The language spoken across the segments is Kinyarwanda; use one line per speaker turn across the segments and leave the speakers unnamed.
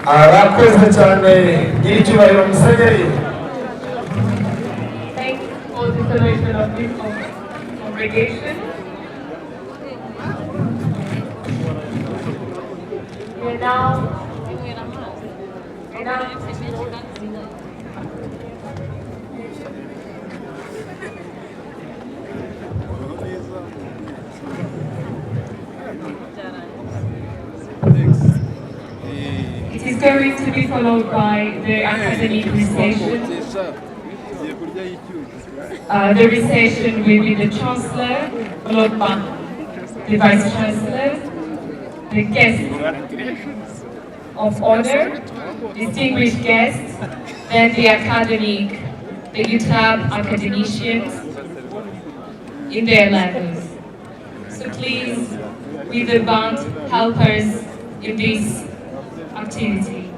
Arakoze cyane n'icyubahiro Musenyeri.
Thank you for the celebration of this congregation. And now it is going to be followed by the academic recitation. The recitation will be the Chancellor, followed by the Vice Chancellor, the guests of honor, distinguished guests, then the academic, the UTAB academicians in their levels. So please, with the band, help us in this activity.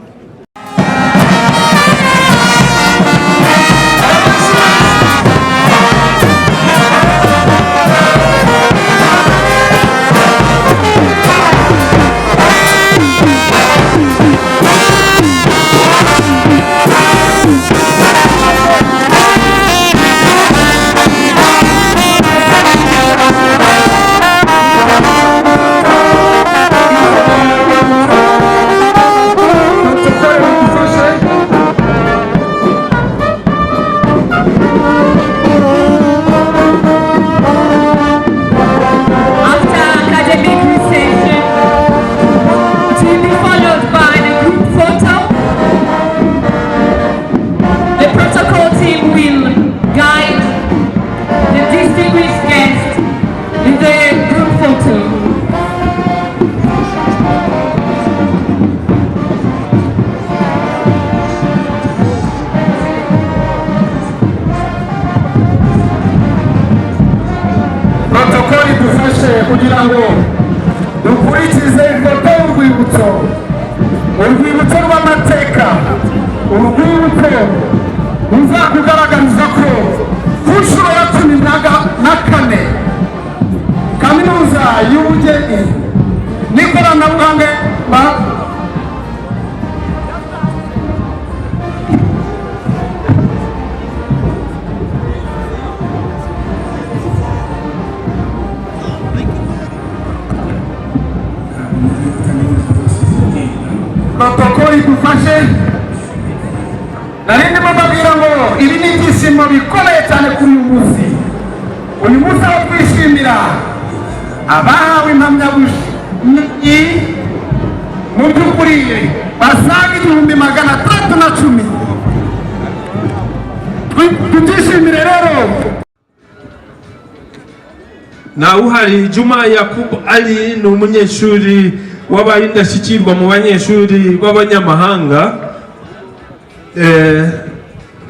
Kugira ngo dukurikize ifoto y'urwibutso, urwibutso rw'amateka, urwibutso ruzakugaragariza ko ku nshuro ya 14 kaminuza y'ubugeni n'ikoranabuhanga protokoli dufashe. Narindi mababwira ngo ibi ni ibyishimo bikomeye cyane kuri uyu munsi. Uyu munsi aho twishimira abahawe impamyabumenyi mu by'ukuri basaga 310. Tubyishimire rero.
Na uhari Juma Yakub Ali ni umunyeshuri wabaye indashyikirwa mu banyeshuri b'abanyamahanga.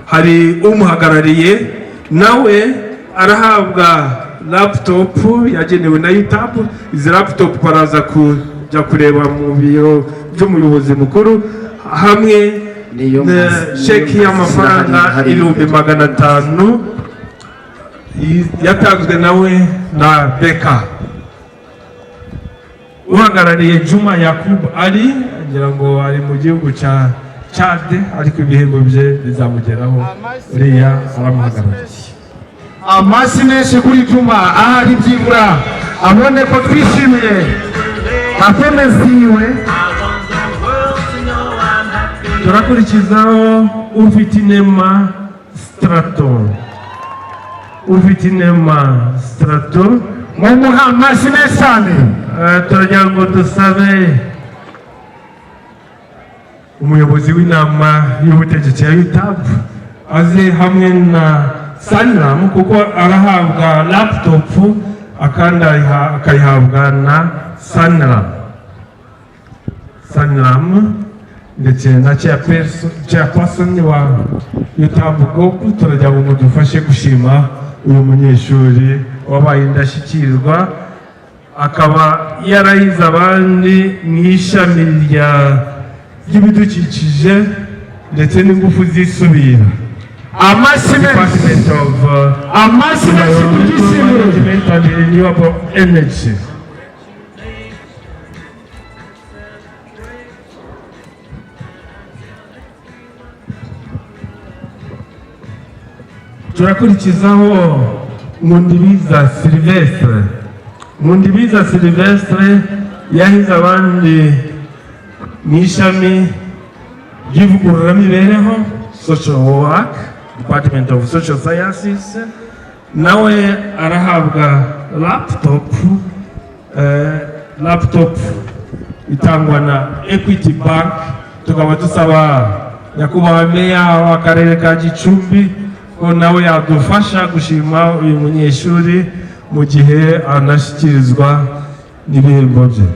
Hari umuhagarariye nawe arahabwa laptop yagenewe na UTAB. Izi laptop baraza kujya kureba mu biro by'umuyobozi mukuru, hamwe na sheki y'amafaranga 500 yatanzwe nawe na Beka. Uhagarariye Juma Yakub Ali ngira ngo ari mu gihugu cya Chad, ariko ibihembo bye bizamugeraho. Uriya aramuhagarariye.
Amashyi menshi kuri Juma ahari byibura abone ko twishimiye akomeziwe.
Turakurikizaho ufite inema Straton. Ufite inema Straton
mumuha amashyi menshi cyane.
Turagira ngo dusabe umuyobozi w'inama y'ubutegetsi ya UTAB aze hamwe na Sanlam, kuko arahabwa laptop akandi akayihabwa na Sanlam ndetse na chairperson wa UTAB Group. Turagira ngo dufashe gushima uyu munyeshuri wabaye indashyikirwa, akaba yarahize abandi mu ishami ry'ibidukikije ndetse n'ingufu zisubira.
Amashyi menshi
and renewable energy. turakurikizaho Nkundibiza Sylvestre. Nkundibiza Sylvestre yahize abandi mu ishami ry'ivugururamibereho social work, Department of Social Sciences. Nawe arahabwa laptop itangwa na Equity Bank. Tukaba dusaba nyakubahwa meya w'akarere ka Gicumbi ko nawe yadufasha gushima uyu munyeshuri mu gihe anashyikirizwa n'ibihembo bye.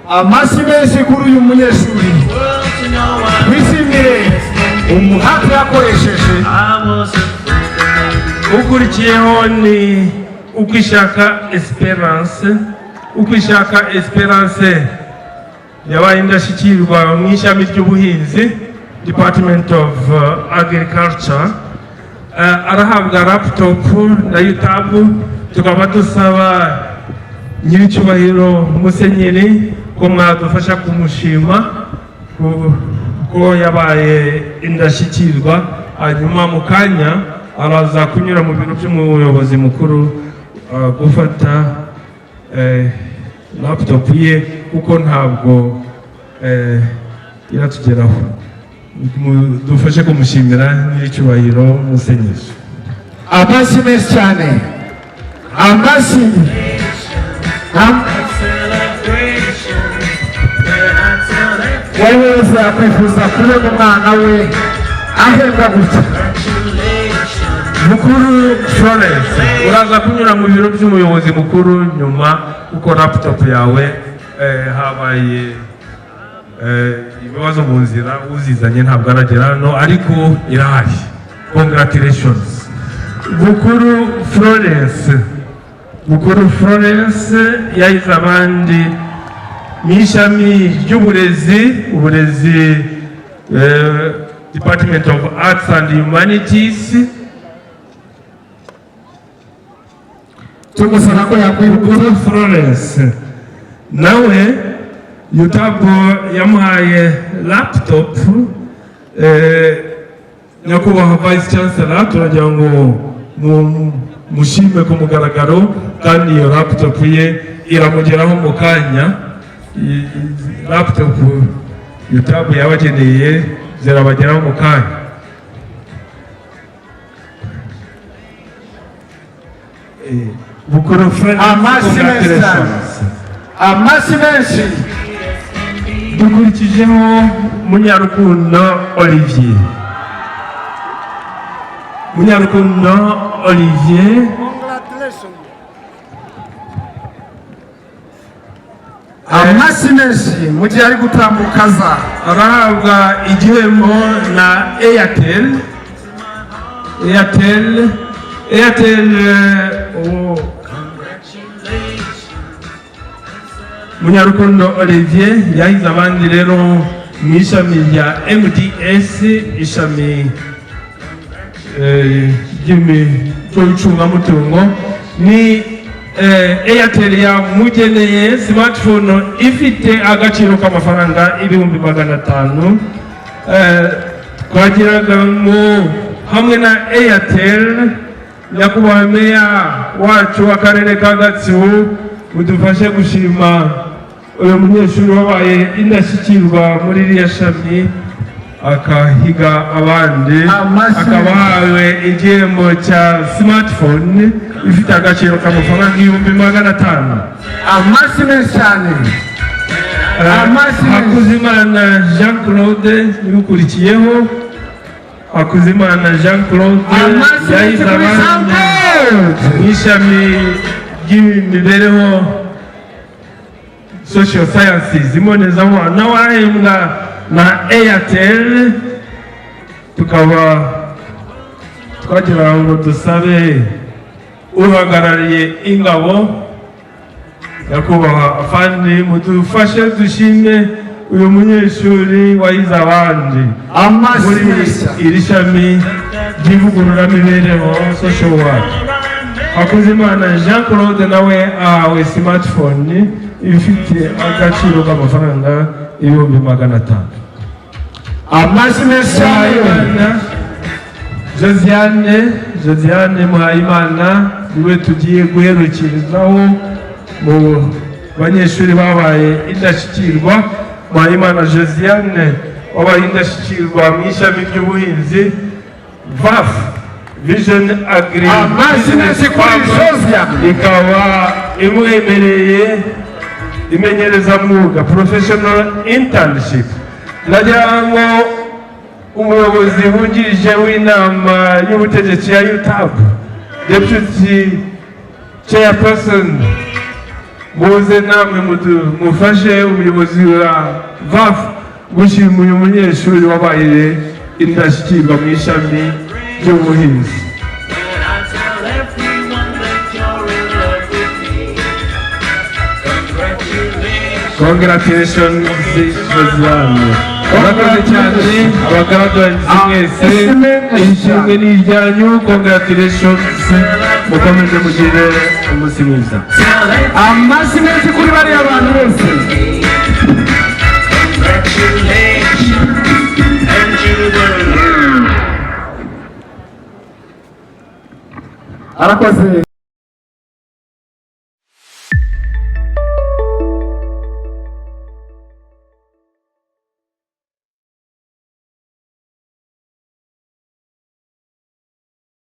amashyi menshi kuri uyu munyeshuri wishimire umuhate yakoresheje.
Ukurikiyeho ni Ukwishaka Esperance. Ukwishaka Esperance yabaye indashyikirwa mu ishami ry'ubuhinzi, Department of Agriculture. Arahabwa laptop na YouTube. Tukaba dusaba nyiricyubahiro Musenyeri ko mwadufasha kumushima ko yabaye indashyikirwa. Hanyuma mu kanya araza kunyura mu biro by'umuyobozi mukuru gufata laptop ye kuko ntabwo iratugeraho. Dufashe kumushimira nyiricyubahiro Musenyeri.
Amashyi menshi cyane, amashyi. Wowe wese yakwifuza kubona umwana we ahembwa gutya.
Mukuru Florence, uraza kunyura mu biro by'umuyobozi mukuru nyuma kuko laptop yawe habaye ibibazo mu nzira, uzizanye ntabwo aragera hano ariko irahari. Congratulations Mukuru Florence yahize abandi mu ishami ry'uburezi, Department of Arts and Humanities.
Tumusaba ko
Mukuru Florence nawe YouTube yamuhaye laptop. Nyakubahwa Vice Chancellor, turagira ngo mushime ku mugaragaro kandi iyo laptop ye iramugeraho mu kanya. Laptop YouTube yabageneye zirabageraho mu kanya. Bukuru Friends,
amashyi menshi.
Dukurikijeho Munyarukundo Olivier.
Amashyi menshi mu gihe ari gutambuka aza.
Arahabwa igihembo na Airtel. Munyarukundo Olivier yahize abandi rero mu ishami rya MDS, ishami ry'icungamutungo. Ni Airtel yamugeneye smartphone ifite agaciro k'amafaranga 500,000. Twagiraga ngo hamwe na Airtel, nyakubahwa meya wacu w'akarere ka Gatsibo udufashe gushima uyu munyeshuri wabaye indashyikirwa muri iriya shami akahiga abandi, akaba ahawe igihembo cya smartphone ifite agaciro k'amafaranga 500,000.
Amashyi menshi cyane.
Hakuzimana Jean Claude n'ukurikiyeho. Hakuzimana Jean Claude yahize abandi mu ishami ry'imibereho, Social Sciences, imbonezamubano. Nawe ahembwa na Airtel. Tukaba twagira ngo dusabe uhagarariye ingabo nyakubahwa afandi mudufashe dushime uyu munyeshuri wahize abandi muri iri shami ry'ivugururamibereho social work. Hakuzimana Jean Claude nawe ahawe smartphone ifite agaciro k'amafaranga 500,000.
amashyi menshi cyane.
Josiane Muhayimana niwe tugiye guherukirizaho mu banyeshuri babaye indashyikirwa. Muhayimana Josiane wabaye indashyikirwa mu ishami ry'ubuhinzi VAF Vision Agri ikaba imwemereye imenyerezamwuga professional internship. Nagira ngo umuyobozi wungirije w'inama y'ubutegetsi ya UTAB deputy chairperson muze namwe mufashe umuyobozi wa VAF gushima uyu munyeshuri wabaye indashyikirwa mu ishami ry'ubuhinzi. Congratulations Josiane. Murakoze cyane abagaraduwanzi mwese, ishimwe ni iryanyu. Congratulations, mukomeze mugire umunsi mwiza.
amashyi menshi kuri bariya bantu bose. arakoze